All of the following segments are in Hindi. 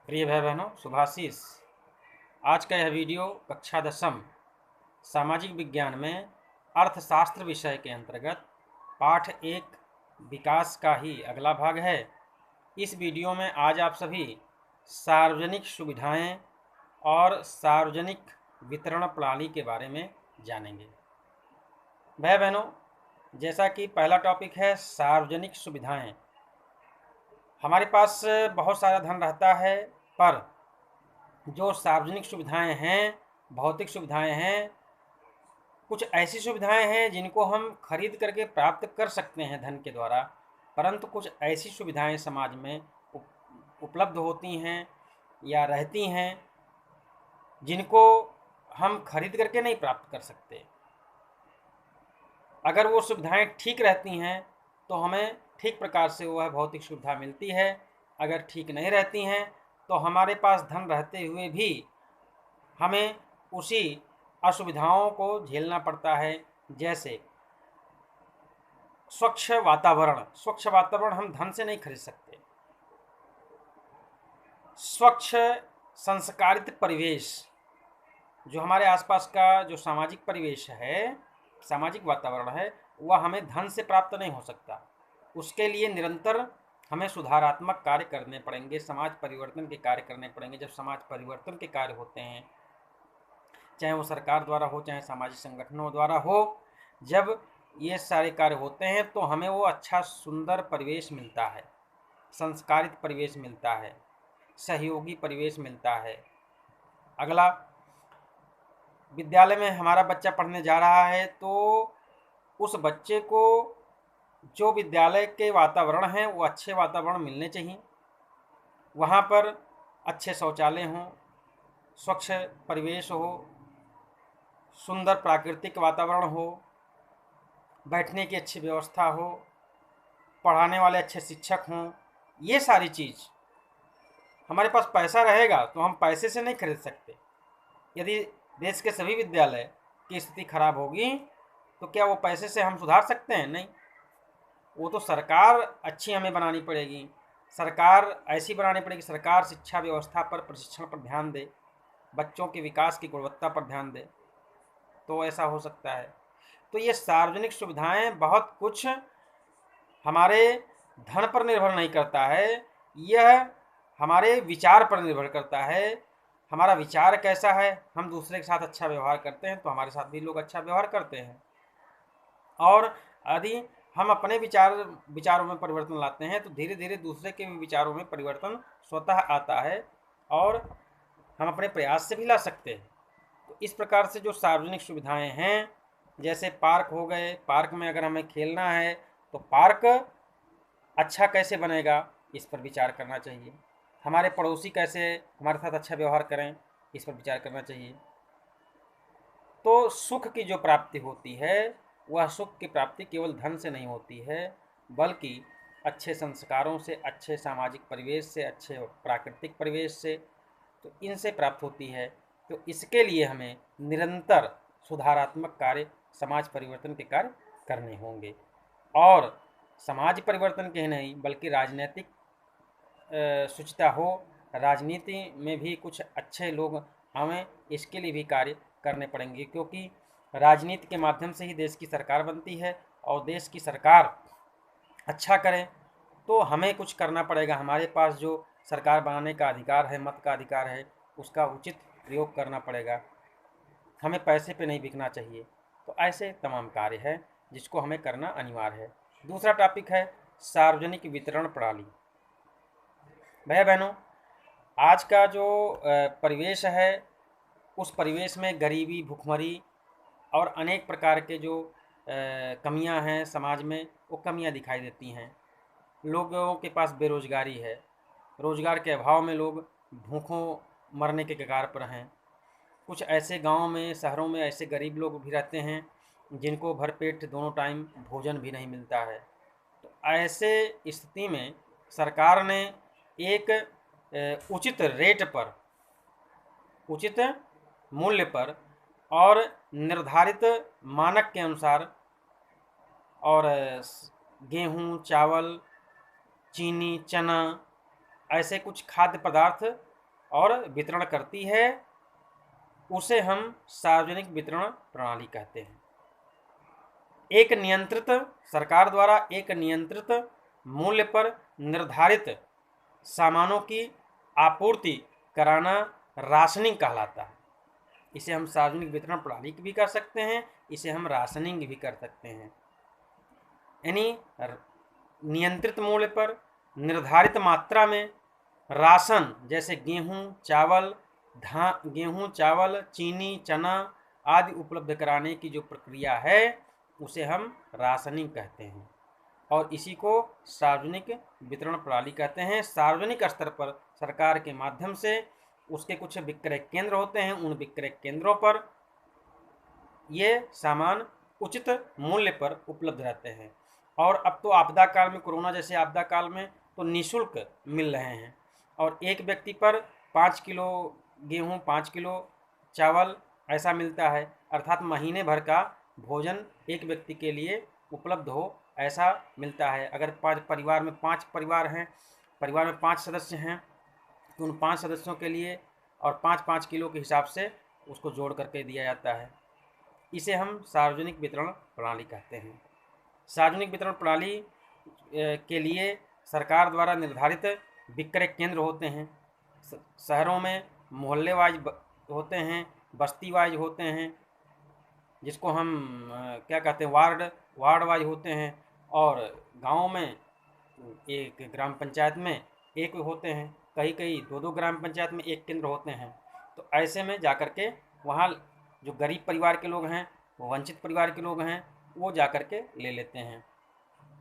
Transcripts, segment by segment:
प्रिय भाई बहनों, शुभाशीष। आज का यह वीडियो कक्षा 10वीं सामाजिक विज्ञान में अर्थशास्त्र विषय के अंतर्गत पाठ 1 विकास का ही अगला भाग है। इस वीडियो में आज आप सभी सार्वजनिक सुविधाएं और सार्वजनिक वितरण प्रणाली के बारे में जानेंगे। भाई बहनों, जैसा कि पहला टॉपिक है सार्वजनिक सुविधाएं। हमारे पास बहुत सारा धन रहता है, पर जो सार्वजनिक सुविधाएं हैं, भौतिक सुविधाएं हैं, कुछ ऐसी सुविधाएं हैं जिनको हम खरीद करके प्राप्त कर सकते हैं धन के द्वारा, परंतु कुछ ऐसी सुविधाएं समाज में उपलब्ध होती हैं या रहती हैं जिनको हम खरीद करके नहीं प्राप्त कर सकते। अगर वो सुविधाएं ठीक रहती हैं तो हमें ठीक प्रकार से वह भौतिक सुविधा मिलती है। अगर ठीक नहीं रहती हैं तो हमारे पास धन रहते हुए भी हमें उसी असुविधाओं को झेलना पड़ता है। जैसे स्वच्छ वातावरण हम धन से नहीं खरीद सकते। स्वच्छ संस्कारित परिवेश, जो हमारे आसपास का जो सामाजिक परिवेश है, सामाजिक वातावरण है, वह हमें धन से प्राप्त नहीं हो सकता। उसके लिए निरंतर हमें सुधारात्मक कार्य करने पड़ेंगे, समाज परिवर्तन के कार्य करने पड़ेंगे। जब समाज परिवर्तन के कार्य होते हैं, चाहे वो सरकार द्वारा हो, चाहे सामाजिक संगठनों द्वारा हो, जब ये सारे कार्य होते हैं तो हमें वो अच्छा सुंदर परिवेश मिलता है, संस्कारित परिवेश मिलता है, सहयोगी परिवेश मिलता है। अगला, विद्यालय में हमारा बच्चा पढ़ने जा रहा है तो उस बच्चे को जो विद्यालय के वातावरण हैं वो अच्छे वातावरण मिलने चाहिए। वहाँ पर अच्छे शौचालय हों, स्वच्छ परिवेश हो, सुंदर प्राकृतिक वातावरण हो, बैठने की अच्छी व्यवस्था हो, पढ़ाने वाले अच्छे शिक्षक हों। ये सारी चीज़ हमारे पास पैसा रहेगा तो हम पैसे से नहीं खरीद सकते। यदि देश के सभी विद्यालय की स्थिति खराब होगी तो क्या वो पैसे से हम सुधार सकते हैं? नहीं। वो तो सरकार अच्छी हमें बनानी पड़ेगी, सरकार ऐसी बनानी पड़ेगी, सरकार शिक्षा व्यवस्था पर, प्रशिक्षण पर ध्यान दे, बच्चों के विकास की गुणवत्ता पर ध्यान दे, तो ऐसा हो सकता है। तो ये सार्वजनिक सुविधाएं बहुत कुछ हमारे धन पर निर्भर नहीं करता है, यह हमारे विचार पर निर्भर करता है। हमारा विचार कैसा है, हम दूसरे के साथ अच्छा व्यवहार करते हैं तो हमारे साथ भी लोग अच्छा व्यवहार करते हैं। और यदि हम अपने विचारों में परिवर्तन लाते हैं तो धीरे धीरे दूसरे के भी विचारों में परिवर्तन स्वतः आता है और हम अपने प्रयास से भी ला सकते हैं। तो इस प्रकार से जो सार्वजनिक सुविधाएं हैं, जैसे पार्क हो गए, पार्क में अगर हमें खेलना है तो पार्क अच्छा कैसे बनेगा, इस पर विचार करना चाहिए। हमारे पड़ोसी कैसे हमारे साथ अच्छा व्यवहार करें, इस पर विचार करना चाहिए। तो सुख की जो प्राप्ति होती है, वह सुख की प्राप्ति केवल धन से नहीं होती है, बल्कि अच्छे संस्कारों से, अच्छे सामाजिक परिवेश से, अच्छे प्राकृतिक परिवेश से, तो इनसे प्राप्त होती है। तो इसके लिए हमें निरंतर सुधारात्मक कार्य, समाज परिवर्तन के कार्य करने होंगे। और समाज परिवर्तन के ही नहीं बल्कि राजनीतिक शुचिता हो, राजनीति में भी कुछ अच्छे लोग हमें इसके लिए भी कार्य करने पड़ेंगे, क्योंकि राजनीति के माध्यम से ही देश की सरकार बनती है और देश की सरकार अच्छा करे तो हमें कुछ करना पड़ेगा। हमारे पास जो सरकार बनाने का अधिकार है, मत का अधिकार है, उसका उचित प्रयोग करना पड़ेगा। हमें पैसे पे नहीं बिकना चाहिए। तो ऐसे तमाम कार्य है जिसको हमें करना अनिवार्य है। दूसरा टॉपिक है सार्वजनिक वितरण प्रणाली। भाई बहनों, आज का जो परिवेश है, उस परिवेश में गरीबी, भुखमरी और अनेक प्रकार के जो कमियां हैं समाज में, वो कमियां दिखाई देती हैं। लोगों के पास बेरोजगारी है, रोजगार के अभाव में लोग भूखों मरने के कगार पर हैं। कुछ ऐसे गांव में, शहरों में ऐसे गरीब लोग भी रहते हैं जिनको भरपेट दोनों टाइम भोजन भी नहीं मिलता है। तो ऐसे स्थिति में सरकार ने एक उचित रेट पर, उचित मूल्य पर और निर्धारित मानक के अनुसार और गेहूँ, चावल, चीनी, चना, ऐसे कुछ खाद्य पदार्थ और वितरण करती है, उसे हम सार्वजनिक वितरण प्रणाली कहते हैं। एक नियंत्रित सरकार द्वारा एक नियंत्रित मूल्य पर निर्धारित सामानों की आपूर्ति कराना राशनिंग कहलाता है। इसे हम सार्वजनिक वितरण प्रणाली भी कर सकते हैं, इसे हम राशनिंग भी कर सकते हैं। यानी नियंत्रित मूल्य पर निर्धारित मात्रा में राशन जैसे गेहूं, चावल, चीनी, चना आदि उपलब्ध कराने की जो प्रक्रिया है उसे हम राशनिंग कहते हैं और इसी को सार्वजनिक वितरण प्रणाली कहते हैं। सार्वजनिक स्तर पर सरकार के माध्यम से उसके कुछ विक्रय केंद्र होते हैं, उन विक्रय केंद्रों पर ये सामान उचित मूल्य पर उपलब्ध रहते हैं। और अब तो आपदा काल में, कोरोना जैसे आपदा काल में तो निःशुल्क मिल रहे हैं और एक व्यक्ति पर 5 किलो गेहूं, 5 किलो चावल ऐसा मिलता है, अर्थात महीने भर का भोजन एक व्यक्ति के लिए उपलब्ध हो ऐसा मिलता है। अगर परिवार में 5 परिवार हैं, परिवार में 5 सदस्य हैं तो उन 5 सदस्यों के लिए और 5-5 किलो के हिसाब से उसको जोड़ करके दिया जाता है। इसे हम सार्वजनिक वितरण प्रणाली कहते हैं। सार्वजनिक वितरण प्रणाली के लिए सरकार द्वारा निर्धारित विक्रय केंद्र होते हैं। शहरों में मोहल्ले वाइज होते हैं, बस्ती वाइज होते हैं, जिसको हम क्या कहते हैं वार्ड वाइज होते हैं, और गाँव में एक ग्राम पंचायत में एक होते हैं, कहीं 2-2 ग्राम पंचायत में एक केंद्र होते हैं। तो ऐसे में जा कर के वहाँ जो गरीब परिवार के लोग हैं, वंचित परिवार के लोग हैं, वो जा कर के ले लेते हैं।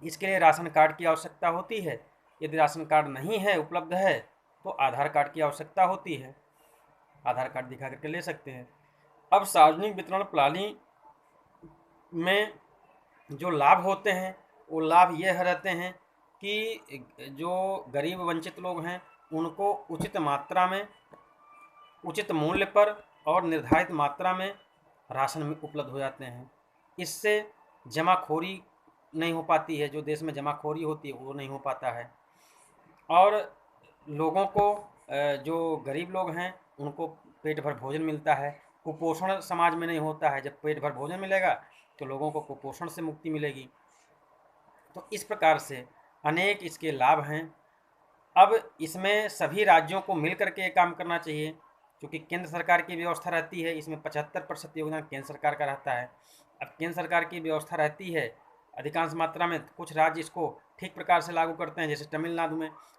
इसके लिए राशन कार्ड की आवश्यकता होती है। यदि राशन कार्ड नहीं है, उपलब्ध है, तो आधार कार्ड की आवश्यकता होती है, आधार कार्ड दिखा करके ले सकते हैं। अब सार्वजनिक वितरण प्रणाली में जो लाभ होते हैं वो लाभ ये रहते हैं कि जो गरीब वंचित लोग हैं उनको उचित मात्रा में, उचित मूल्य पर और निर्धारित मात्रा में राशन में उपलब्ध हो जाते हैं। इससे जमाखोरी नहीं हो पाती है, जो देश में जमाखोरी होती है वो नहीं हो पाता है, और लोगों को जो गरीब लोग हैं उनको पेट भर भोजन मिलता है। कुपोषण समाज में नहीं होता है। जब पेट भर भोजन मिलेगा तो लोगों को कुपोषण से मुक्ति मिलेगी। तो इस प्रकार से अनेक इसके लाभ हैं। अब इसमें सभी राज्यों को मिल करके काम करना चाहिए, क्योंकि केंद्र सरकार की व्यवस्था रहती है, इसमें 75% योगदान केंद्र सरकार का रहता है। अब केंद्र सरकार की व्यवस्था रहती है अधिकांश मात्रा में, कुछ राज्य इसको ठीक प्रकार से लागू करते हैं। जैसे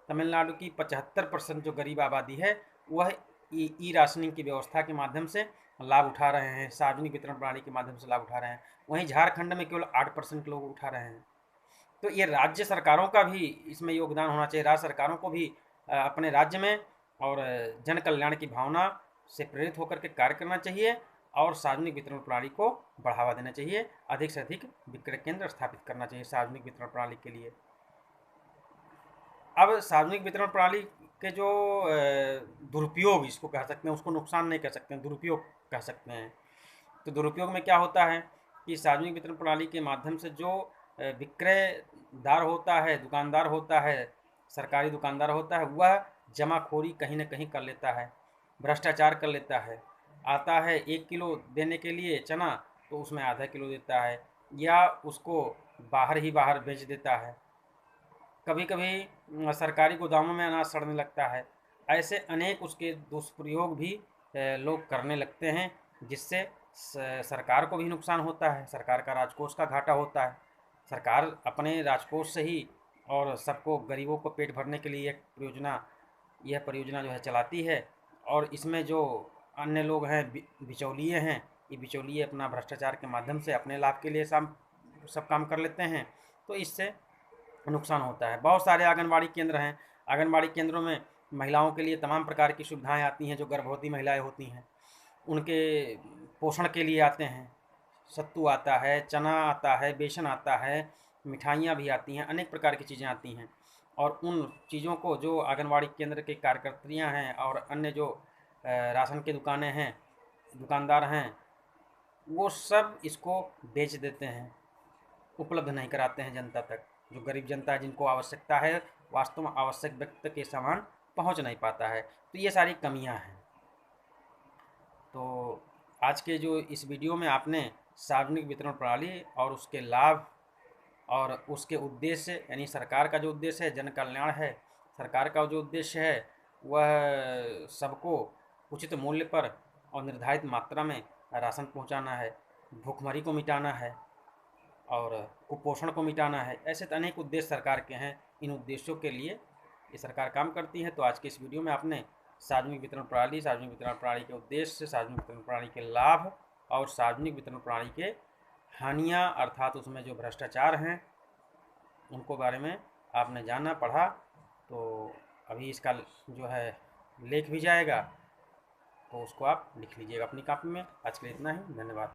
तमिलनाडु की 75% जो गरीब आबादी है वह ई राशनिंग की व्यवस्था के माध्यम से लाभ उठा रहे हैं, सार्वजनिक वितरण प्रणाली के माध्यम से लाभ उठा रहे हैं। वहीं झारखंड में केवल 8% लोग उठा रहे हैं। तो ये राज्य सरकारों का भी इसमें योगदान होना चाहिए। राज्य सरकारों को भी अपने राज्य में और जन कल्याण की भावना से प्रेरित होकर के कार्य करना चाहिए और सार्वजनिक वितरण प्रणाली को बढ़ावा देना चाहिए। अधिक से अधिक विक्रय केंद्र स्थापित करना चाहिए सार्वजनिक वितरण प्रणाली के लिए। अब सार्वजनिक वितरण प्रणाली के जो दुरुपयोग इसको कह सकते हैं, उसको नुकसान नहीं कह सकते हैं, दुरुपयोग कह सकते हैं। तो दुरुपयोग में क्या होता है कि सार्वजनिक वितरण प्रणाली के माध्यम से जो विक्रयदार होता है, दुकानदार होता है, सरकारी दुकानदार होता है, वह जमाखोरी कहीं ना कहीं कर लेता है, भ्रष्टाचार कर लेता है। आता है 1 किलो देने के लिए चना, तो उसमें आधा किलो देता है या उसको बाहर बेच देता है। कभी कभी सरकारी गोदामों में अनाज सड़ने लगता है। ऐसे अनेक उसके दुष्प्रयोग भी लोग करने लगते हैं, जिससे सरकार को भी नुकसान होता है, सरकार का राजकोष का घाटा होता है। सरकार अपने राजकोष से ही और सबको, गरीबों को पेट भरने के लिए यह परियोजना जो है चलाती है, और इसमें जो अन्य लोग हैं, बिचौलिए हैं, ये बिचौलिए अपना भ्रष्टाचार के माध्यम से अपने लाभ के लिए सब काम कर लेते हैं, तो इससे नुकसान होता है। बहुत सारे आंगनबाड़ी केंद्र हैं, आंगनबाड़ी केंद्रों में महिलाओं के लिए तमाम प्रकार की सुविधाएं आती हैं। जो गर्भवती महिलाएं होती हैं उनके पोषण के लिए आते हैं, सत्तू आता है, चना आता है, बेसन आता है, मिठाइयाँ भी आती हैं, अनेक प्रकार की चीज़ें आती हैं। और उन चीज़ों को जो आंगनबाड़ी केंद्र के कार्यकर्त्रियाँ हैं और अन्य जो राशन की दुकानें हैं, दुकानदार हैं, वो सब इसको बेच देते हैं, उपलब्ध नहीं कराते हैं जनता तक। जो गरीब जनता है, जिनको आवश्यकता है, वास्तव में आवश्यक व्यक्ति के सामान पहुंच नहीं पाता है। तो ये सारी कमियां हैं। तो आज के जो इस वीडियो में आपने सार्वजनिक वितरण प्रणाली और उसके लाभ और उसके उद्देश्य, यानी सरकार का जो उद्देश्य है जन कल्याण है, सरकार का जो उद्देश्य है वह सबको उचित मूल्य पर और निर्धारित मात्रा में राशन पहुंचाना है, भूखमरी को मिटाना है और कुपोषण को मिटाना है। ऐसे तो अनेक उद्देश्य सरकार के हैं। इन उद्देश्यों के लिए ये सरकार काम करती है। तो आज के इस वीडियो में आपने सार्वजनिक वितरण प्रणाली, सार्वजनिक वितरण प्रणाली के उद्देश्य, सार्वजनिक वितरण प्रणाली के लाभ और सार्वजनिक वितरण प्रणाली के हानियाँ अर्थात उसमें जो भ्रष्टाचार हैं उनको बारे में आपने जाना, पढ़ा। तो अभी इसका जो है लेख भी जाएगा, तो उसको आप लिख लीजिएगा अपनी कॉपी में। आज के लिए इतना ही, धन्यवाद।